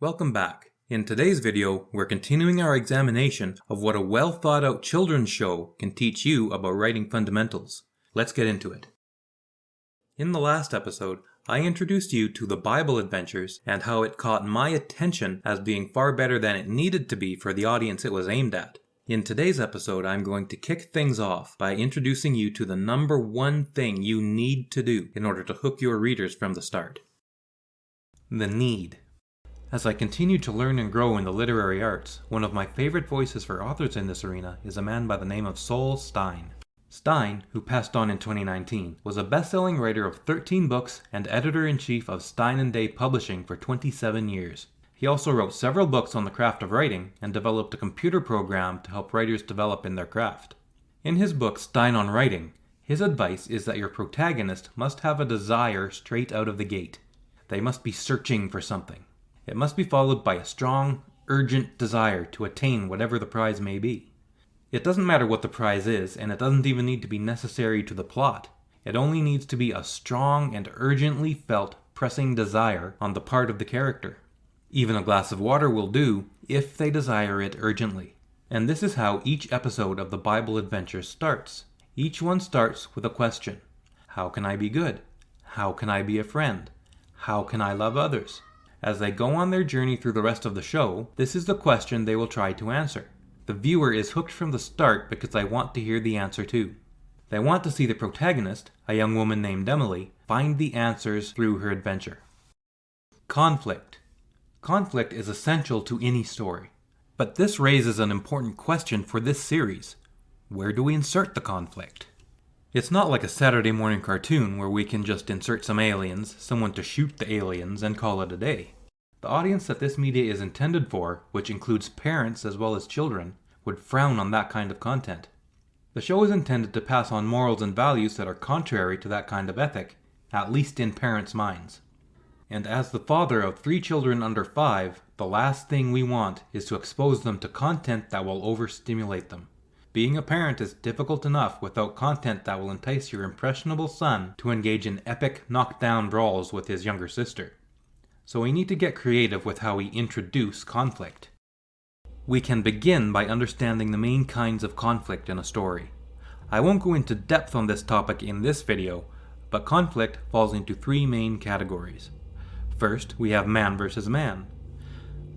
Welcome back. In today's video, we're continuing our examination of what a well-thought-out children's show can teach you about writing fundamentals. Let's get into it. In the last episode, I introduced you to the Bible adventures and how it caught my attention as being far better than it needed to be for the audience it was aimed at. In today's episode, I'm going to kick things off by introducing you to the number one thing you need to do in order to hook your readers from the start. The need. As I continue to learn and grow in the literary arts, one of my favorite voices for authors in this arena is a man by the name of Sol Stein. Stein, who passed on in 2019, was a best-selling writer of 13 books and editor-in-chief of Stein & Day Publishing for 27 years. He also wrote several books on the craft of writing and developed a computer program to help writers develop in their craft. In his book Stein on Writing, his advice is that your protagonist must have a desire straight out of the gate. They must be searching for something. It must be followed by a strong, urgent desire to attain whatever the prize may be. It doesn't matter what the prize is, and it doesn't even need to be necessary to the plot. It only needs to be a strong and urgently felt pressing desire on the part of the character. Even a glass of water will do if they desire it urgently. And this is how each episode of the Bible adventure starts. Each one starts with a question. How can I be good? How can I be a friend? How can I love others? As they go on their journey through the rest of the show, this is the question they will try to answer. The viewer is hooked from the start because they want to hear the answer too. They want to see the protagonist, a young woman named Emily, find the answers through her adventure. Conflict. Conflict is essential to any story. But this raises an important question for this series. Where do we insert the conflict? It's not like a Saturday morning cartoon where we can just insert some aliens, someone to shoot the aliens, and call it a day. The audience that this media is intended for, which includes parents as well as children, would frown on that kind of content. The show is intended to pass on morals and values that are contrary to that kind of ethic, at least in parents' minds. And as the father of 3 children under 5, the last thing we want is to expose them to content that will overstimulate them. Being a parent is difficult enough without content that will entice your impressionable son to engage in epic knockdown brawls with his younger sister. So we need to get creative with how we introduce conflict. We can begin by understanding the main kinds of conflict in a story. I won't go into depth on this topic in this video, but conflict falls into 3 main categories. First, we have man versus man.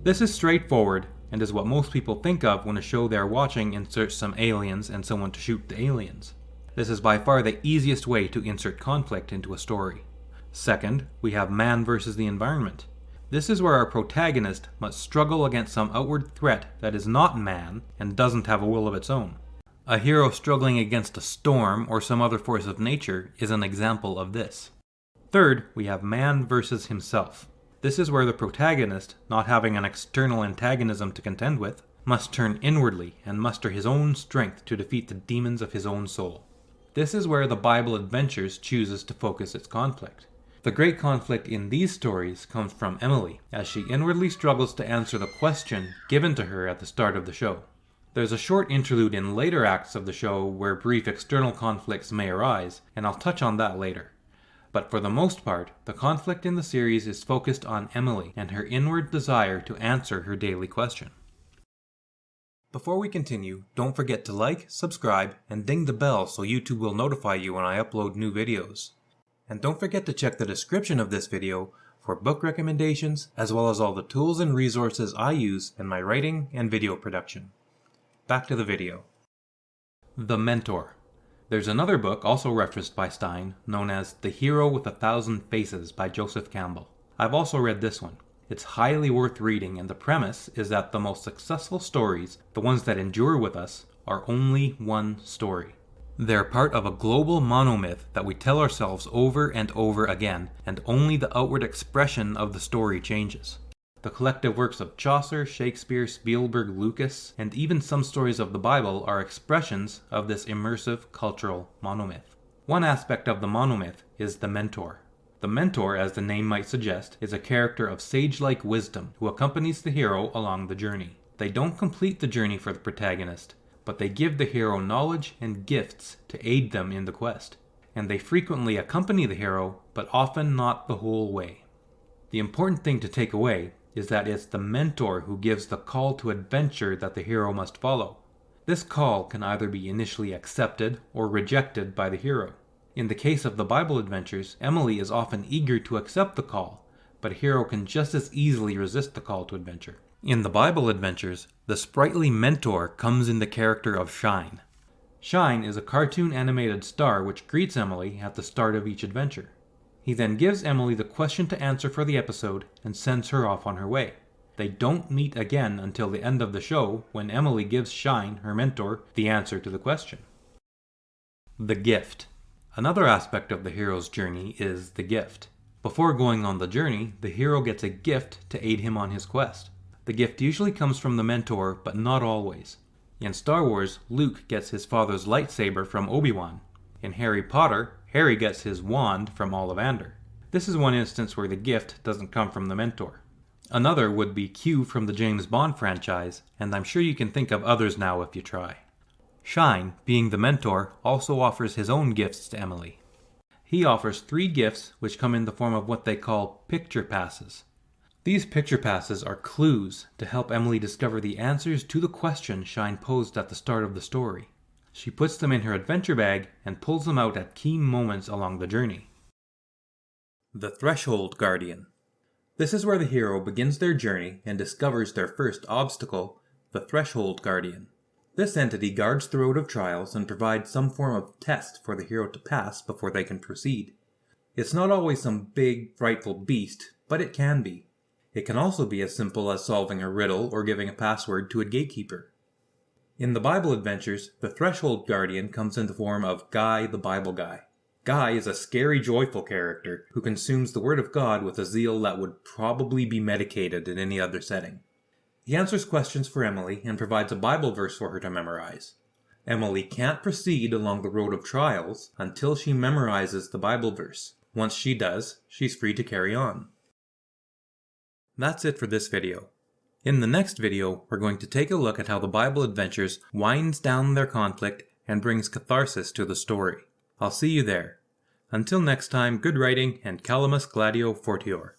This is straightforward and is what most people think of when a show they're watching inserts some aliens and someone to shoot the aliens. This is by far the easiest way to insert conflict into a story. Second, we have man versus the environment. This is where our protagonist must struggle against some outward threat that is not man and doesn't have a will of its own. A hero struggling against a storm or some other force of nature is an example of this. Third, we have man versus himself. This is where the protagonist, not having an external antagonism to contend with, must turn inwardly and muster his own strength to defeat the demons of his own soul. This is where the Bible Adventures chooses to focus its conflict. The great conflict in these stories comes from Emily, as she inwardly struggles to answer the question given to her at the start of the show. There's a short interlude in later acts of the show where brief external conflicts may arise, and I'll touch on that later. But for the most part, the conflict in the series is focused on Emily and her inward desire to answer her daily question. Before we continue, don't forget to like, subscribe, and ding the bell so YouTube will notify you when I upload new videos. And don't forget to check the description of this video for book recommendations as well as all the tools and resources I use in my writing and video production. Back to the video. The Mentor. There's another book also referenced by Stein, known as The Hero with 1,000 Faces by Joseph Campbell. I've also read this one. It's highly worth reading, and the premise is that the most successful stories, the ones that endure with us, are only one story. They're part of a global monomyth that we tell ourselves over and over again, and only the outward expression of the story changes. The collective works of Chaucer, Shakespeare, Spielberg, Lucas, and even some stories of the Bible are expressions of this immersive cultural monomyth. One aspect of the monomyth is the mentor. The mentor, as the name might suggest, is a character of sage-like wisdom who accompanies the hero along the journey. They don't complete the journey for the protagonist, but they give the hero knowledge and gifts to aid them in the quest. And they frequently accompany the hero, but often not the whole way. The important thing to take away is that it's the mentor who gives the call to adventure that the hero must follow. This call can either be initially accepted or rejected by the hero. In the case of the Bible adventures, Emily is often eager to accept the call, but a hero can just as easily resist the call to adventure. In the Bible adventures, the sprightly mentor comes in the character of Shine. Shine is a cartoon animated star which greets Emily at the start of each adventure. He then gives Emily the question to answer for the episode and sends her off on her way. They don't meet again until the end of the show, when Emily gives Shine, her mentor, the answer to the question. The gift. Another aspect of the hero's journey is the gift. Before going on the journey, the hero gets a gift to aid him on his quest. The gift usually comes from the mentor, but not always. In Star Wars, Luke gets his father's lightsaber from Obi-Wan. In Harry Potter, Harry gets his wand from Ollivander. This is one instance where the gift doesn't come from the mentor. Another would be Q from the James Bond franchise, and I'm sure you can think of others now if you try. Shine, being the mentor, also offers his own gifts to Emily. He offers 3 gifts which come in the form of what they call picture passes. These picture passes are clues to help Emily discover the answers to the question Shine posed at the start of the story. She puts them in her adventure bag and pulls them out at key moments along the journey. The Threshold Guardian. This is where the hero begins their journey and discovers their first obstacle, the Threshold Guardian. This entity guards the road of trials and provides some form of test for the hero to pass before they can proceed. It's not always some big, frightful beast, but it can be. It can also be as simple as solving a riddle or giving a password to a gatekeeper. In the Bible adventures, the Threshold Guardian comes in the form of Guy the Bible Guy. Guy is a scary, joyful character who consumes the Word of God with a zeal that would probably be medicated in any other setting. He answers questions for Emily and provides a Bible verse for her to memorize. Emily can't proceed along the road of trials until she memorizes the Bible verse. Once she does, she's free to carry on. That's it for this video. In the next video, we're going to take a look at how the Bible adventures winds down their conflict and brings catharsis to the story. I'll see you there. Until next time, good writing and Calamus Gladio Fortior.